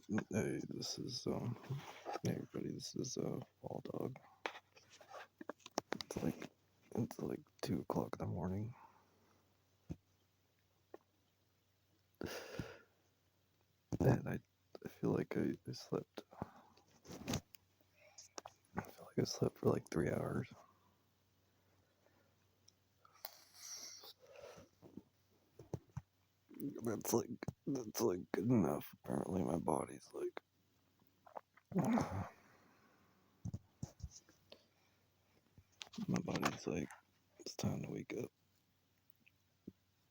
Hey, this is hey everybody, this is Wall Dog. It's like it's like 2 o'clock in the morning, and I feel like I slept. I feel like I slept for like 3 hours. That's like good enough. Apparently, my body's like it's time to wake up.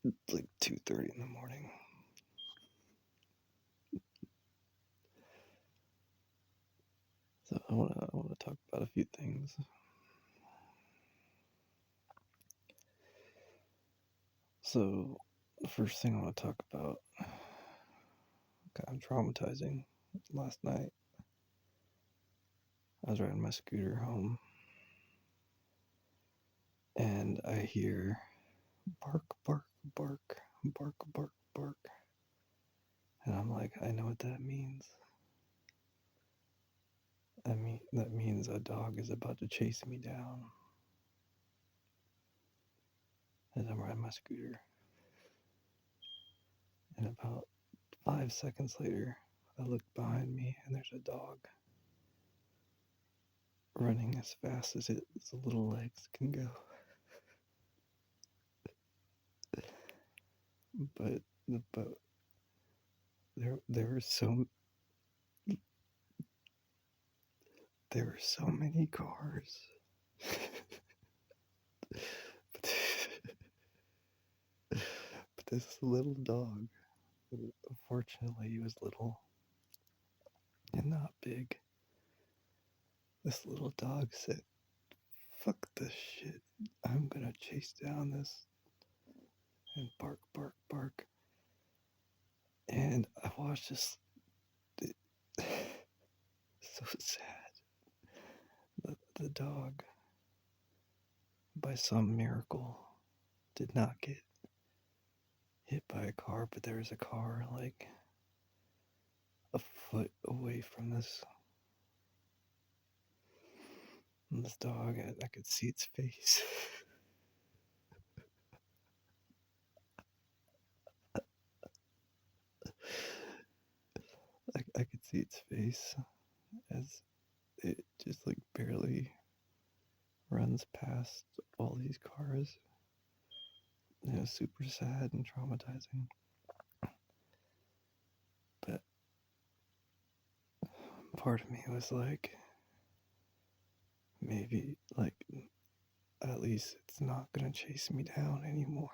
It's like 2:30 in the morning. So I wanna talk about a few things. So the first thing I want to talk about, kind of traumatizing. Last night, I was riding my scooter home, and I hear bark, bark, bark, bark, bark, bark, and I'm like, I know what that means. That means a dog is about to chase me down as I'm riding my scooter. And about 5 seconds later, I look behind me, and there's a dog running as fast as its little legs can go. But but there were so many cars. but, but this little dog, unfortunately, he was little and not big. This little dog said, "Fuck this shit. I'm gonna chase down this," and bark, bark, bark. And I watched this. It, so sad. The dog, by some miracle, did not get hit by a car, but there was a car like a foot away from this dog, and I could see its face. I could see its face as it just like barely runs past all these cars. It was super sad and traumatizing. But part of me was like, maybe, like, at least it's not gonna chase me down anymore.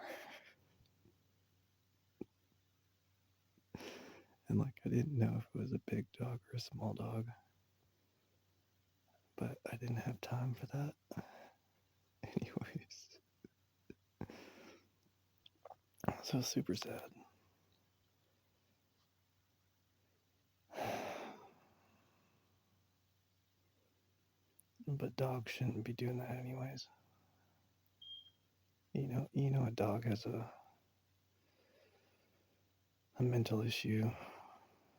And like, I didn't know if it was a big dog or a small dog, but I didn't have time for that. Anyways, so super sad. But dogs shouldn't be doing that anyways. A dog has a mental issue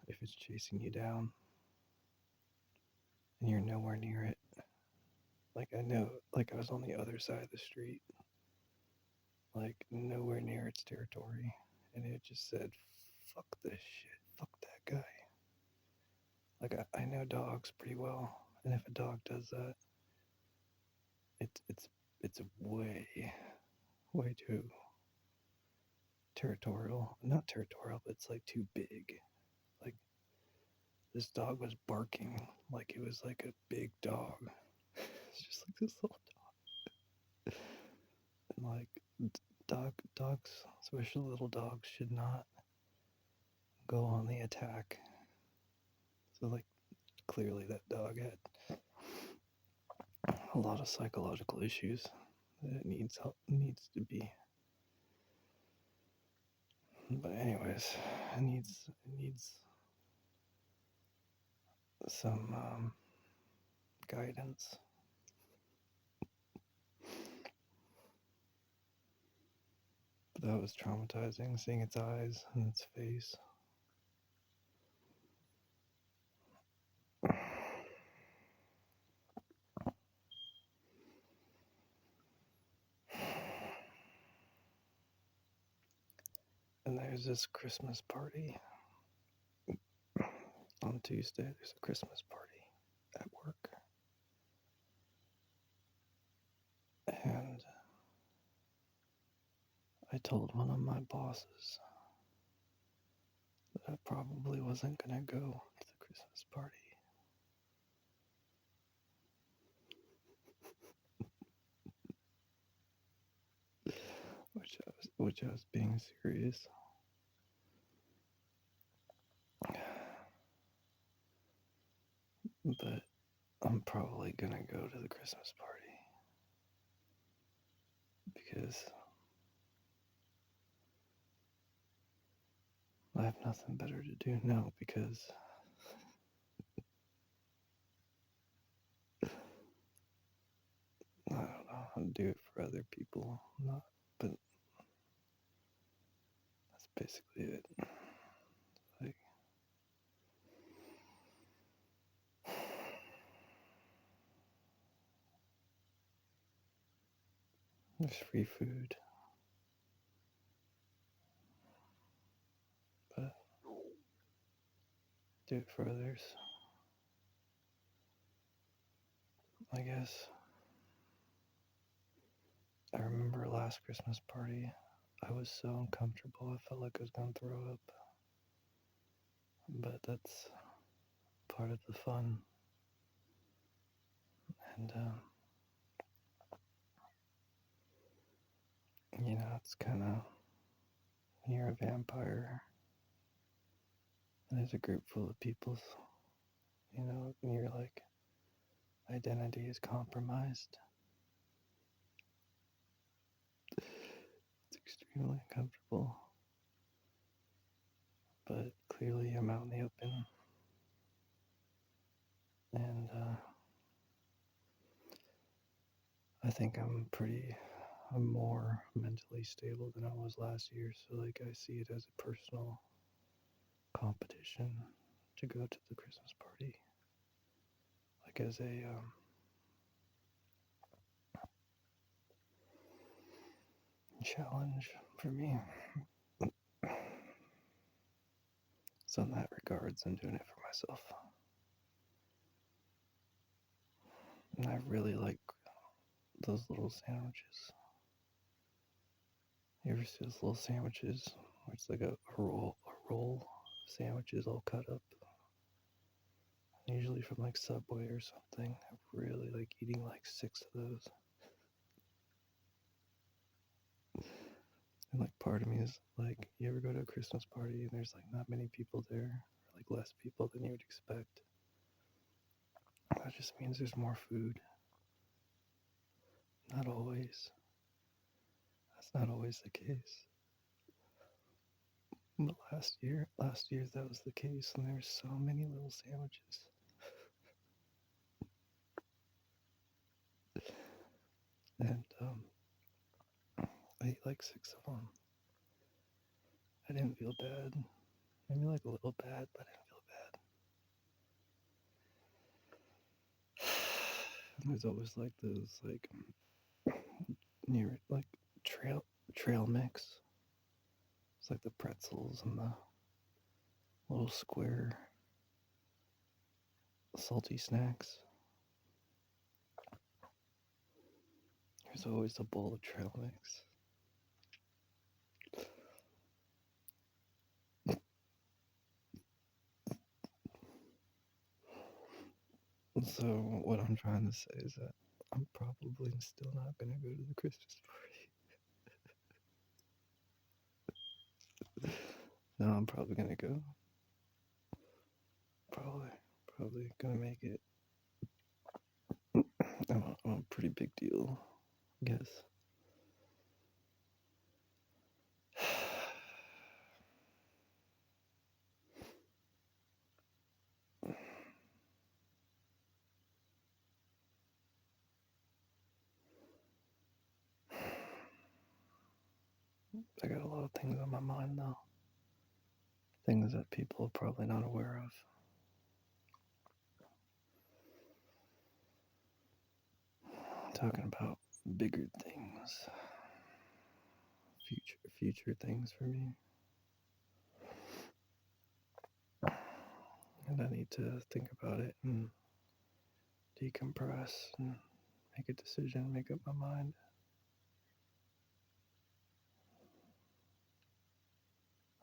if it's chasing you down and you're nowhere near it. Like, I know, like, I was on the other side of the street, like nowhere near its territory, and it just said, "Fuck this shit, fuck that guy." Like, I know dogs pretty well, and if a dog does that, it's way too territorial. Not territorial, but it's like too big. Like, this dog was barking like it was like a big dog. It's just like this little dog. And like, dogs, especially little dogs, should not go on the attack. So like, clearly that dog had a lot of psychological issues that it needs to be. But anyways, it needs some guidance. But that was traumatizing, seeing its eyes and its face. And there's this Christmas party. On Tuesday, there's a Christmas party at work. And I told one of my bosses that I probably wasn't going to go to the Christmas party. Which I was being serious. But I'm probably going to go to the Christmas party. Because I have nothing better to do now, because I don't know how to do it for other people. But that's basically it. Like, there's free food. But do it for others. I guess. I remember last Christmas party, I was so uncomfortable, I felt like I was going to throw up. But that's part of the fun. And, it's kind of, when you're a vampire, and there's a group full of people, and your, identity is compromised. It's extremely uncomfortable. But clearly I'm out in the open. And, I think I'm more mentally stable than I was last year, so I see it as a personal competition to go to the Christmas party, as a challenge for me. So in that regards, I'm doing it for myself. And I really like those little sandwiches. You ever see those little sandwiches where it's like a roll of sandwiches all cut up? Usually from Subway or something. I really like eating 6 of those. And part of me is you ever go to a Christmas party and there's not many people there, or less people than you would expect? That just means there's more food. Not always. That's not always the case. But last year that was the case, and there were so many little sandwiches. And I ate 6 of them. I didn't feel bad. Maybe a little bad, but I didn't feel bad. And there's always those near trail mix. It's the pretzels and the little square salty snacks. There's always a bowl of trail mix. So what I'm trying to say is that I'm probably still not going to go to the Christmas party. No, I'm probably going to go. Probably going to make it. I'm a pretty big deal, I guess. I got a lot of things on my mind now. Things that people are probably not aware of. Talking about bigger things. Future things for me. and I need to think about it and decompress and make a decision, make up my mind.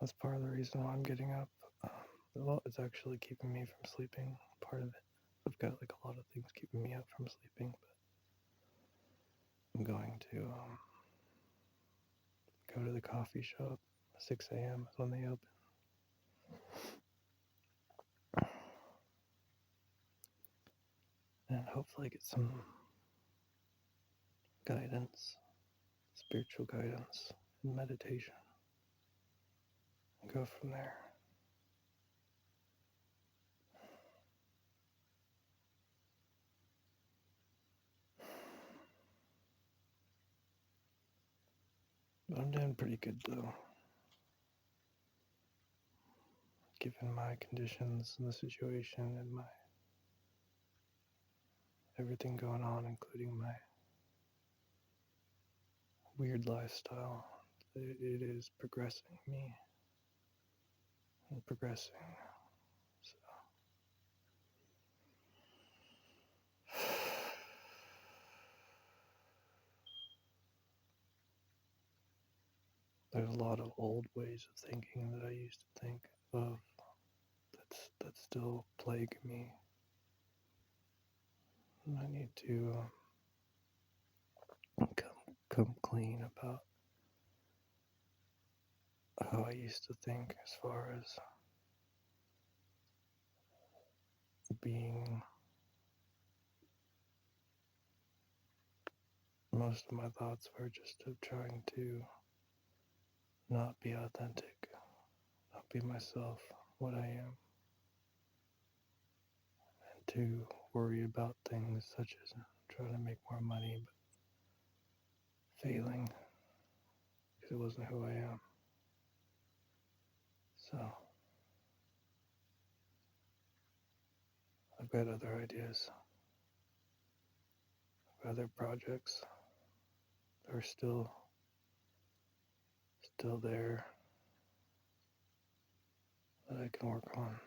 That's part of the reason why I'm getting up. Well, it's actually keeping me from sleeping. Part of it. I've got like a lot of things keeping me up from sleeping, but I'm going to go to the coffee shop. 6 a.m. is when they open. And hopefully get some guidance, spiritual guidance, and meditation. And go from there. But I'm doing pretty good though. Given my conditions and the situation and my everything going on, including my weird lifestyle, it is progressing me and progressing. So there's a lot of old ways of thinking that I used to think of that still plague me. And I need to come clean about how I used to think as far as being. Most of my thoughts were just of trying to not be authentic, not be myself, what I am, and to worry about things such as trying to make more money but failing because it wasn't who I am. So I've got other ideas, other projects that are still there that I can work on.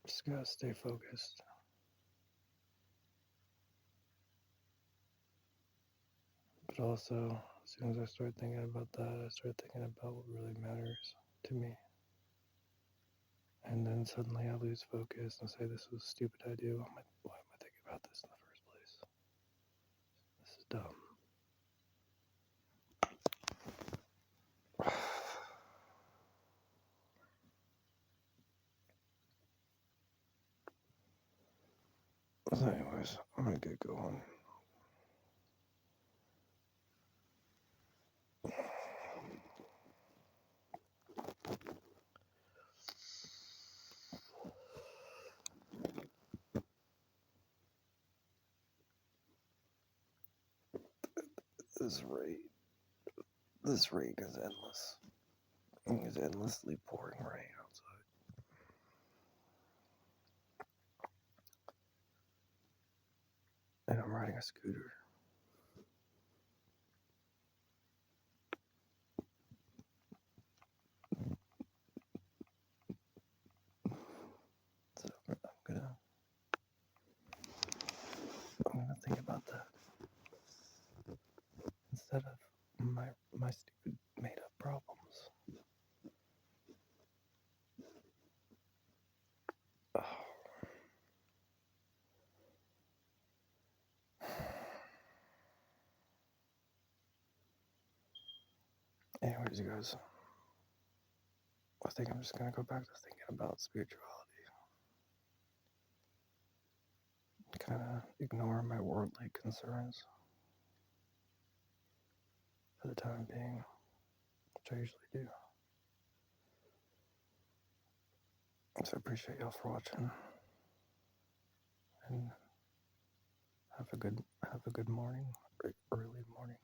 Just gotta stay focused. But also, as soon as I start thinking about that, I start thinking about what really matters to me. And then suddenly I lose focus and say, this was a stupid idea. Why am I thinking about this in the first place? This is dumb. So anyways, I'm gonna get going. This rain is endless. It's endlessly pouring rain outside. And I'm riding a scooter. So I'm gonna think about that. Instead of my stupid made up problems. Oh. Anyways, you guys, I think I'm just gonna go back to thinking about spirituality. Kind of ignore my worldly concerns for the time being, which I usually do. So I appreciate y'all for watching, and have a good morning, early morning.